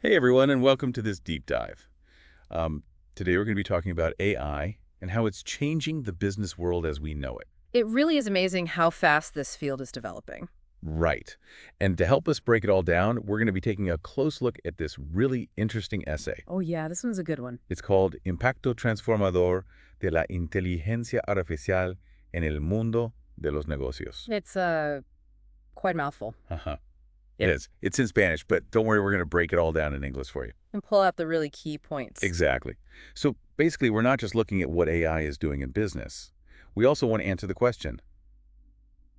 Hey everyone, and welcome to this deep dive. Today we're going to be talking about AI and how it's changing the business world as we know it. It really is amazing how fast this field is developing. Right. And to help us break it all down, we're going to be taking a close look at this really interesting essay. Oh yeah, this one's a good one. It's called Impacto Transformador de la Inteligencia Artificial en el Mundo de los Negocios. It's quite a mouthful. Uh-huh. It is. It's in Spanish, but don't worry, we're going to break it all down in English for you. And pull out the really key points. Exactly. So basically, we're not just looking at what AI is doing in business. We also want to answer the question,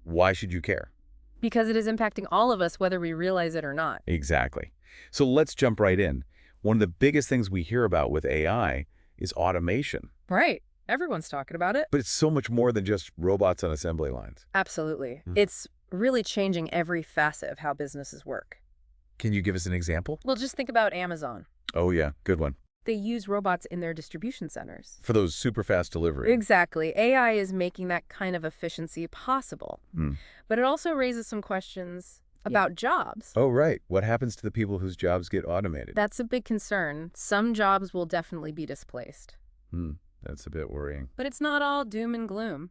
why should you care? Because it is impacting all of us whether we realize it or not. Exactly. So let's jump right in. One of the biggest things we hear about with AI is automation. Right. Everyone's talking about it. But it's so much more than just robots on assembly lines. Absolutely. It's really changing every facet of how businesses work. Can you give us an example? Well, just think about Amazon. Oh, yeah. Good one. They use robots in their distribution centers. For those super fast delivery. Exactly. AI is making that kind of efficiency possible. But it also raises some questions about jobs. Oh, right. What happens to the people whose jobs get automated? That's a big concern. Some jobs will definitely be displaced. That's a bit worrying. But it's not all doom and gloom.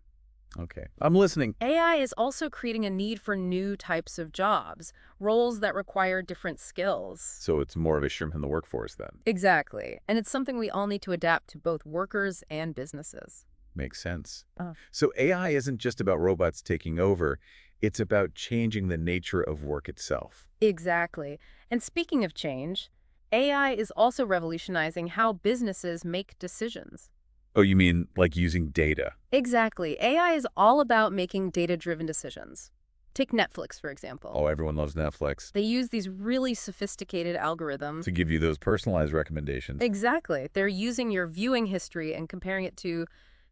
Okay. I'm listening. AI is also creating a need for new types of jobs, roles that require different skills. So it's more of a shrimp in the workforce then. Exactly. And it's something we all need to adapt to, both workers and businesses. Makes sense. Oh. So AI isn't just about robots taking over. It's about changing the nature of work itself. Exactly. And speaking of change, AI is also revolutionizing how businesses make decisions. Oh, you mean like using data? Exactly. AI is all about making data-driven decisions. Take Netflix, for example. Oh, everyone loves Netflix. They use these really sophisticated algorithms. To give you those personalized recommendations. Exactly. They're using your viewing history and comparing it to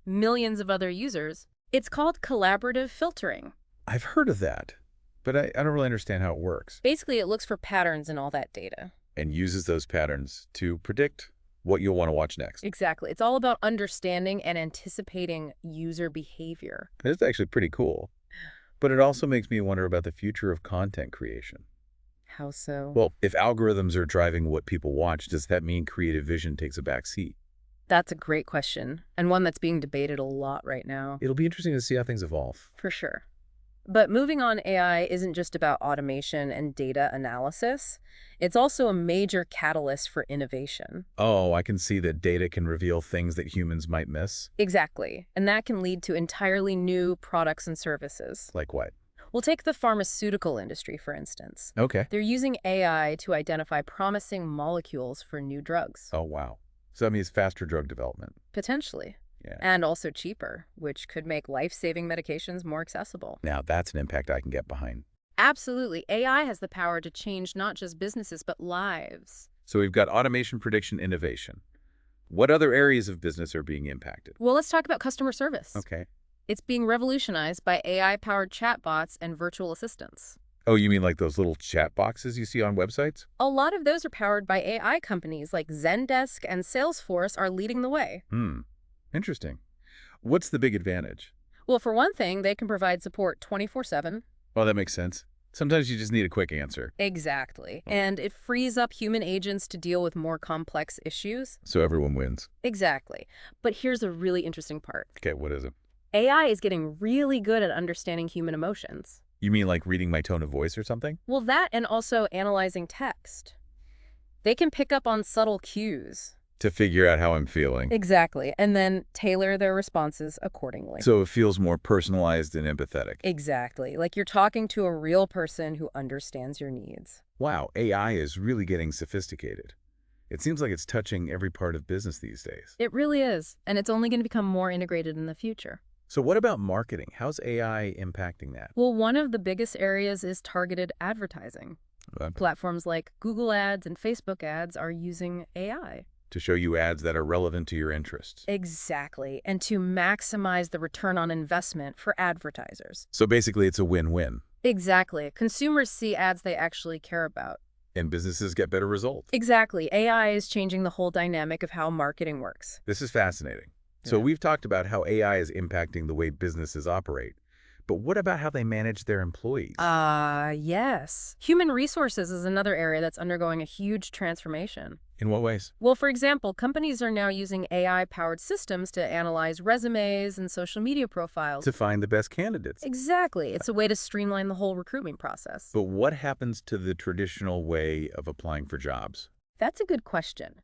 millions of other users. It's called collaborative filtering. I've heard of that, but I don't really understand how it works. Basically, it looks for patterns in all that data. And uses those patterns to predict what you'll want to watch next. Exactly. It's all about understanding and anticipating user behavior. It's actually pretty cool. But it also makes me wonder about the future of content creation. How so? Well, if algorithms are driving what people watch, does that mean creative vision takes a back seat? That's a great question, and one that's being debated a lot right now. It'll be interesting to see how things evolve. For sure. But moving on, AI isn't just about automation and data analysis. It's also a major catalyst for innovation. Oh, I can see that data can reveal things that humans might miss. Exactly. And that can lead to entirely new products and services. Like what? We'll take the pharmaceutical industry, for instance. Okay. They're using AI to identify promising molecules for new drugs. Oh, wow. So that means faster drug development. Potentially. Yeah. And also cheaper, which could make life-saving medications more accessible. Now that's an impact I can get behind. Absolutely. AI has the power to change not just businesses, but lives. So we've got automation, prediction, innovation. What other areas of business are being impacted? Well, let's talk about customer service. Okay. It's being revolutionized by AI-powered chatbots and virtual assistants. Oh, you mean like those little chat boxes you see on websites? A lot of those are powered by AI companies like Zendesk and Salesforce are leading the way. Interesting. What's the big advantage? Well, for one thing, they can provide support 24/7. Oh, that makes sense. Sometimes you just need a quick answer. Exactly. And it frees up human agents to deal with more complex issues. So everyone wins. Exactly. But here's a really interesting part. Okay, what is it? AI is getting really good at understanding human emotions. You mean like reading my tone of voice or something? Well, that and also analyzing text. They can pick up on subtle cues. To figure out how I'm feeling. Exactly. And then tailor their responses accordingly. So it feels more personalized and empathetic. Exactly. Like you're talking to a real person who understands your needs. Wow, AI is really getting sophisticated. It seems like it's touching every part of business these days. It really is. And it's only going to become more integrated in the future. So what about marketing? How's AI impacting that? Well, one of the biggest areas is targeted advertising. Platforms like Google Ads and Facebook Ads are using AI. To show you ads that are relevant to your interests. Exactly. And to maximize the return on investment for advertisers. So basically it's a win-win. Exactly. Consumers see ads they actually care about. And businesses get better results. Exactly. AI is changing the whole dynamic of how marketing works. This is fascinating. So we've talked about how AI is impacting the way businesses operate. But what about how they manage their employees? Yes. Human resources is another area that's undergoing a huge transformation. In what ways? Well, for example, companies are now using AI-powered systems to analyze resumes and social media profiles. To find the best candidates. Exactly. It's a way to streamline the whole recruitment process. But what happens to the traditional way of applying for jobs? That's a good question.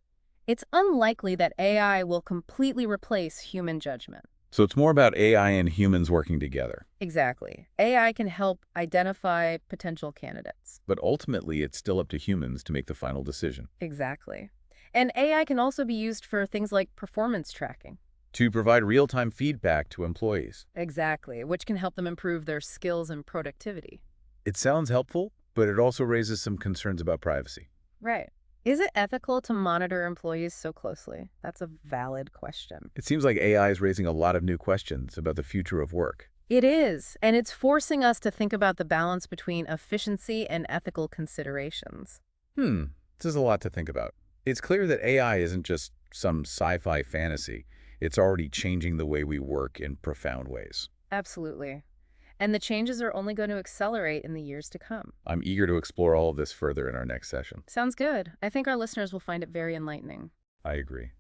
It's unlikely that AI will completely replace human judgment. So it's more about AI and humans working together. Exactly. AI can help identify potential candidates. But ultimately, it's still up to humans to make the final decision. Exactly. And AI can also be used for things like performance tracking. To provide real-time feedback to employees. Exactly, which can help them improve their skills and productivity. It sounds helpful, but it also raises some concerns about privacy. Right. Is it ethical to monitor employees so closely? That's a valid question. It seems like AI is raising a lot of new questions about the future of work. It is, and it's forcing us to think about the balance between efficiency and ethical considerations. This is a lot to think about. It's clear that AI isn't just some sci-fi fantasy. It's already changing the way we work in profound ways. Absolutely. And the changes are only going to accelerate in the years to come. I'm eager to explore all of this further in our next session. Sounds good. I think our listeners will find it very enlightening. I agree.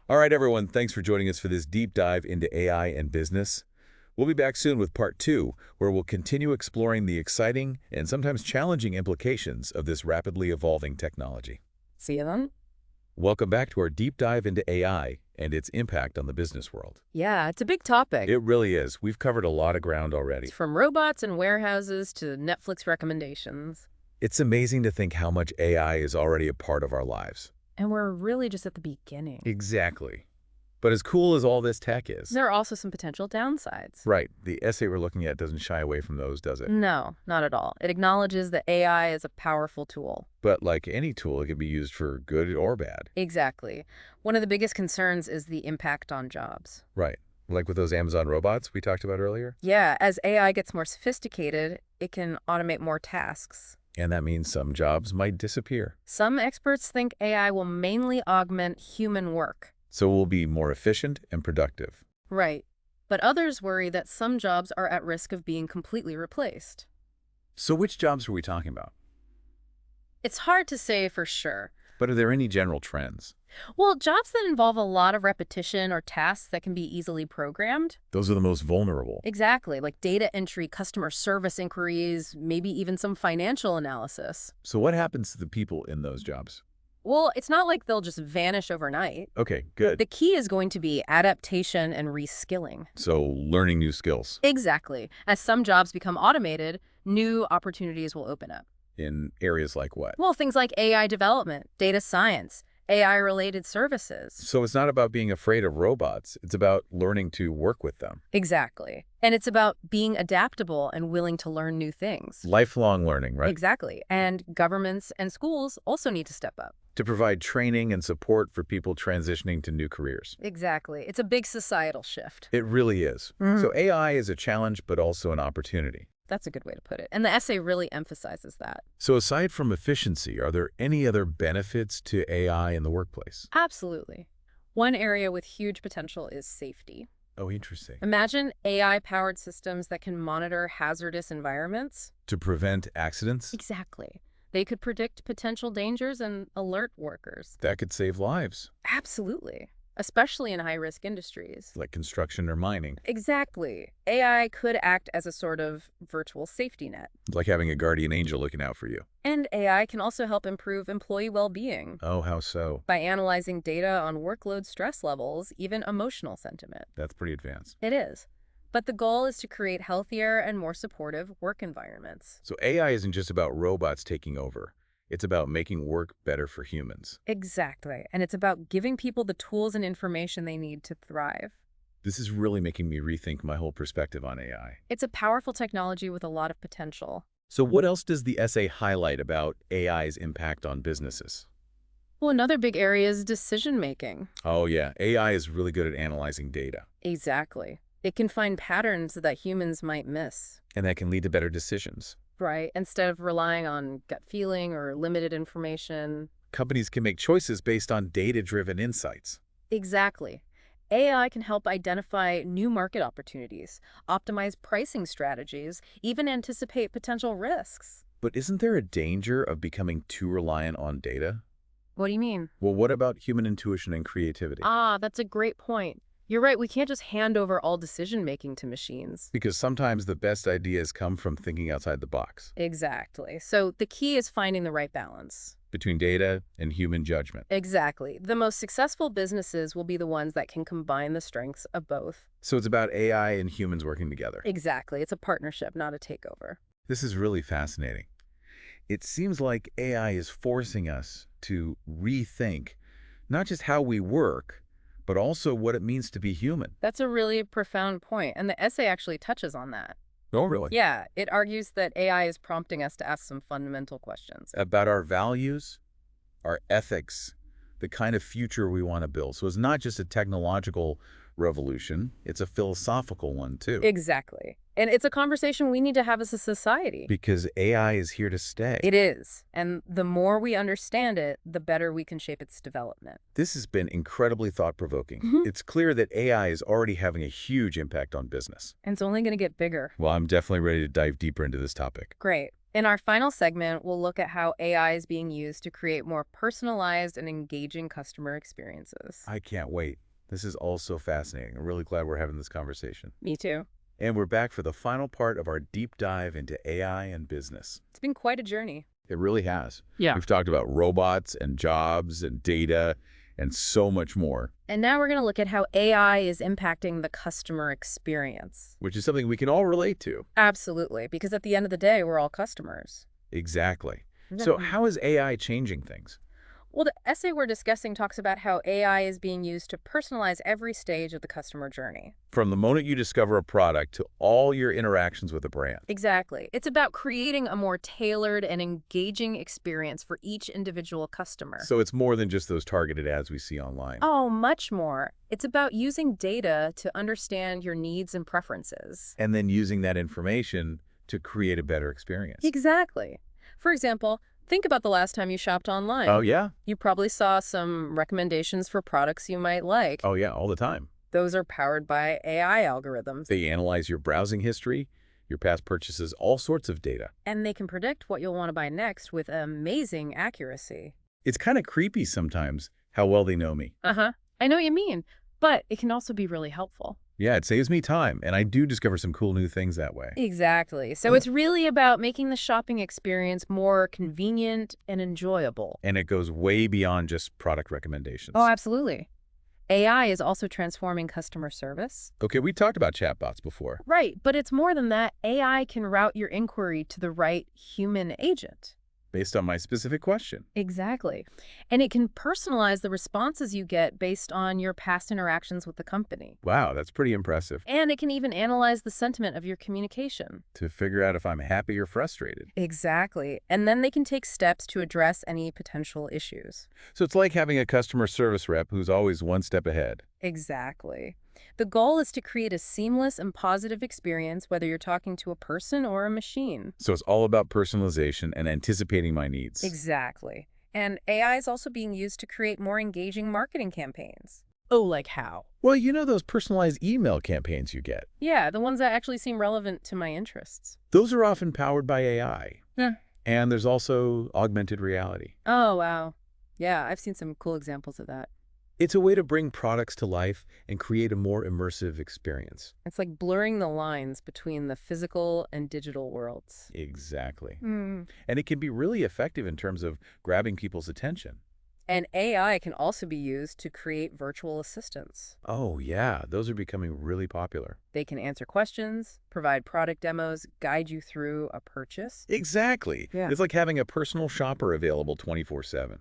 All right, everyone, thanks for joining us for this deep dive into AI and business. We'll be back soon with part 2, where we'll continue exploring the exciting and sometimes challenging implications of this rapidly evolving technology. See you then. Welcome back to our deep dive into AI and its impact on the business world. Yeah, it's a big topic. It really is. We've covered a lot of ground already. From robots and warehouses to Netflix recommendations. It's amazing to think how much AI is already a part of our lives. And we're really just at the beginning. Exactly. But as cool as all this tech is, There are also some potential downsides. right, the essay we're looking at doesn't shy away from those, does it? No, not at all. It acknowledges that AI is a powerful tool. But like any tool, it can be used for good or bad. Exactly. One of the biggest concerns is the impact on jobs. Right. Like with those Amazon robots we talked about earlier. Yeah, as AI gets more sophisticated, it can automate more tasks. And that means some jobs might disappear. Some experts think AI will mainly augment human work. So we'll be more efficient and productive. Right. But others worry that some jobs are at risk of being completely replaced. So which jobs are we talking about? It's hard to say for sure. But are there any general trends? Well, jobs that involve a lot of repetition or tasks that can be easily programmed. Those are the most vulnerable. Exactly, like data entry, customer service inquiries, maybe even some financial analysis. So what happens to the people in those jobs? Well, it's not like they'll just vanish overnight. Okay, good. The key is going to be adaptation and reskilling. So learning new skills Exactly. As some jobs become automated, new opportunities will open up. in areas like what? Well, things like AI development, data science, AI-related services. So it's not about being afraid of robots. It's about learning to work with them. Exactly. And it's about being adaptable and willing to learn new things. Lifelong learning, right? Exactly. And governments and schools also need to step up. To provide training and support for people transitioning to new careers. Exactly. It's a big societal shift. It really is. So AI is a challenge, but also an opportunity. That's a good way to put it. And the essay really emphasizes that. So aside from efficiency, are there any other benefits to AI in the workplace? Absolutely. One area with huge potential is safety. Oh, interesting. Imagine AI-powered systems that can monitor hazardous environments. To prevent accidents? Exactly. They could predict potential dangers and alert workers. That could save lives, Absolutely. Especially in high-risk industries. like construction or mining. Exactly. AI could act as a sort of virtual safety net. Like having a guardian angel looking out for you. And AI can also help improve employee well-being Oh, how so? by analyzing data on workload stress levels, even emotional sentiment. That's pretty advanced. It is. But the goal is to create healthier and more supportive work environments. So AI isn't just about robots taking over. It's about making work better for humans. Exactly. And it's about giving people the tools and information they need to thrive. This is really making me rethink my whole perspective on AI. It's a powerful technology with a lot of potential. So what else does the essay highlight about AI's impact on businesses? Well, another big area is decision-making. Oh yeah, AI is really good at analyzing data. Exactly. It can find patterns that humans might miss. And that can lead to better decisions. Right, instead of relying on gut feeling or limited information. Companies can make choices based on data-driven insights. Exactly. AI can help identify new market opportunities, optimize pricing strategies, even anticipate potential risks. But isn't there a danger of becoming too reliant on data? What do you mean? Well, what about human intuition and creativity? Ah, that's a great point. You're right, we can't just hand over all decision-making to machines. Because sometimes the best ideas come from thinking outside the box, Exactly. So the key is finding the right balance. between data and human judgment. Exactly. The most successful businesses will be the ones that can combine the strengths of both. So it's about AI and humans working together. Exactly. It's a partnership, not a takeover. This is really fascinating. It seems like AI is forcing us to rethink not just how we work, but also what it means to be human. That's a really profound point, and the essay actually touches on that. Oh, really? Yeah, it argues that AI is prompting us to ask some fundamental questions. About our values, our ethics, the kind of future we want to build. So it's not just a technological revolution, it's a philosophical one too. Exactly. And it's a conversation we need to have as a society. Because AI is here to stay. It is. And the more we understand it, the better we can shape its development. This has been incredibly thought-provoking. Mhm. It's clear that AI is already having a huge impact on business. And it's only going to get bigger. Well, I'm definitely ready to dive deeper into this topic. Great. In our final segment, we'll look at how AI is being used to create more personalized and engaging customer experiences. I can't wait. This is all so fascinating. I'm really glad we're having this conversation. Me too. And we're back for the final part of our deep dive into AI and business. It's been quite a journey. It really has. Yeah. We've talked about robots and jobs and data and so much more, And now we're going to look at how AI is impacting the customer experience. which is something we can all relate to. Absolutely, because at the end of the day, we're all customers. Exactly. So how is AI changing things? Well, the essay we're discussing talks about how AI is being used to personalize every stage of the customer journey. From the moment you discover a product to all your interactions with a brand. Exactly. It's about creating a more tailored and engaging experience for each individual customer. So it's more than just those targeted ads we see online. Oh, much more. It's about using data to understand your needs and preferences. And then using that information to create a better experience. Exactly. For example, think about the last time you shopped online. Oh, yeah? You probably saw some recommendations for products you might like. Oh, yeah, all the time. Those are powered by AI algorithms. They analyze your browsing history, your past purchases, all sorts of data. And they can predict what you'll want to buy next with amazing accuracy. It's kind of creepy sometimes how well they know me. Uh-huh. I know what you mean, but it can also be really helpful. Yeah, it saves me time, and I do discover some cool new things that way. Exactly. So it's really about making the shopping experience more convenient and enjoyable. And it goes way beyond just product recommendations. Oh, absolutely. AI is also transforming customer service. Okay, we talked about chatbots before. Right, but it's more than that. AI can route your inquiry to the right human agent. Based on my specific question. Exactly. And it can personalize the responses you get based on your past interactions with the company. Wow, that's pretty impressive. And it can even analyze the sentiment of your communication. To figure out if I'm happy or frustrated. Exactly. And then they can take steps to address any potential issues. So it's like having a customer service rep who's always one step ahead. Exactly. The goal is to create a seamless and positive experience, whether you're talking to a person or a machine. So it's all about personalization and anticipating my needs. Exactly. And AI is also being used to create more engaging marketing campaigns. Oh, like how? Well, you know those personalized email campaigns you get? Yeah, the ones that actually seem relevant to my interests. Those are often powered by AI. Yeah. And there's also augmented reality. Oh, wow. Yeah, I've seen some cool examples of that. It's a way to bring products to life and create a more immersive experience. It's like blurring the lines between the physical and digital worlds. Exactly. Mm. And it can be really effective in terms of grabbing people's attention. And AI can also be used to create virtual assistants. Oh, yeah. Those are becoming really popular. They can answer questions, provide product demos, guide you through a purchase. Exactly. Yeah. It's like having a personal shopper available 24/7.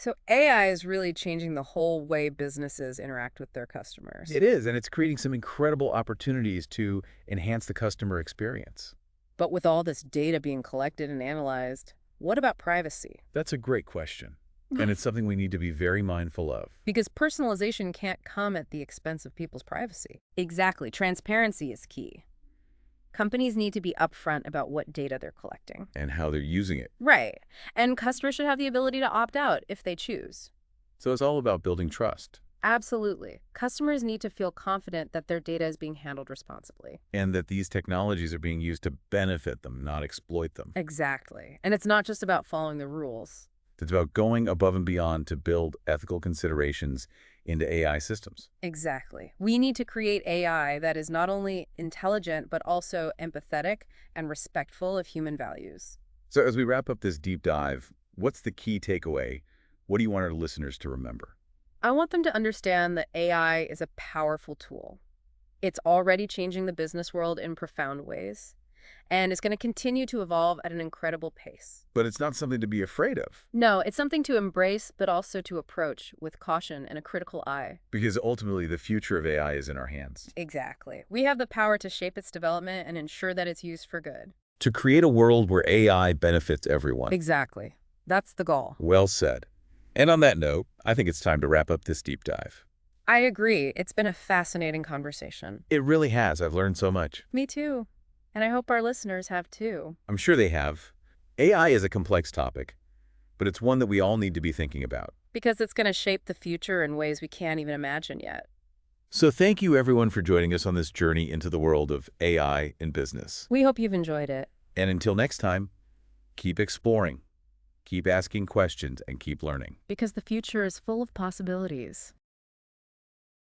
So AI is really changing the whole way businesses interact with their customers. It is, and it's creating some incredible opportunities to enhance the customer experience. But with all this data being collected and analyzed, what about privacy? That's a great question, and it's something we need to be very mindful of. Because personalization can't come at the expense of people's privacy. Exactly. Transparency is key. Companies need to be upfront about what data they're collecting. And how they're using it. Right. And customers should have the ability to opt out if they choose. So it's all about building trust. Absolutely. Customers need to feel confident that their data is being handled responsibly. and that these technologies are being used to benefit them, not exploit them. Exactly. And it's not just about following the rules. It's about going above and beyond to build ethical considerations into AI systems. Exactly. We need to create AI that is not only intelligent, but also empathetic and respectful of human values. So as we wrap up this deep dive, what's the key takeaway? What do you want our listeners to remember? I want them to understand that AI is a powerful tool. It's already changing the business world in profound ways, and it's going to continue to evolve at an incredible pace. But it's not something to be afraid of, No, it's something to embrace, but also to approach with caution and a critical eye. because ultimately the future of AI is in our hands. Exactly. We have the power to shape its development and ensure that it's used for good. To create a world where AI benefits everyone. Exactly. That's the goal. Well said. And on that note, I think it's time to wrap up this deep dive. I agree. It's been a fascinating conversation. It really has. I've learned so much. Me too. And I hope our listeners have too. I'm sure they have. AI is a complex topic, but it's one that we all need to be thinking about. Because it's going to shape the future in ways we can't even imagine yet. So thank you everyone for joining us on this journey into the world of AI in business. We hope you've enjoyed it. And until next time, keep exploring, keep asking questions, and keep learning. Because the future is full of possibilities.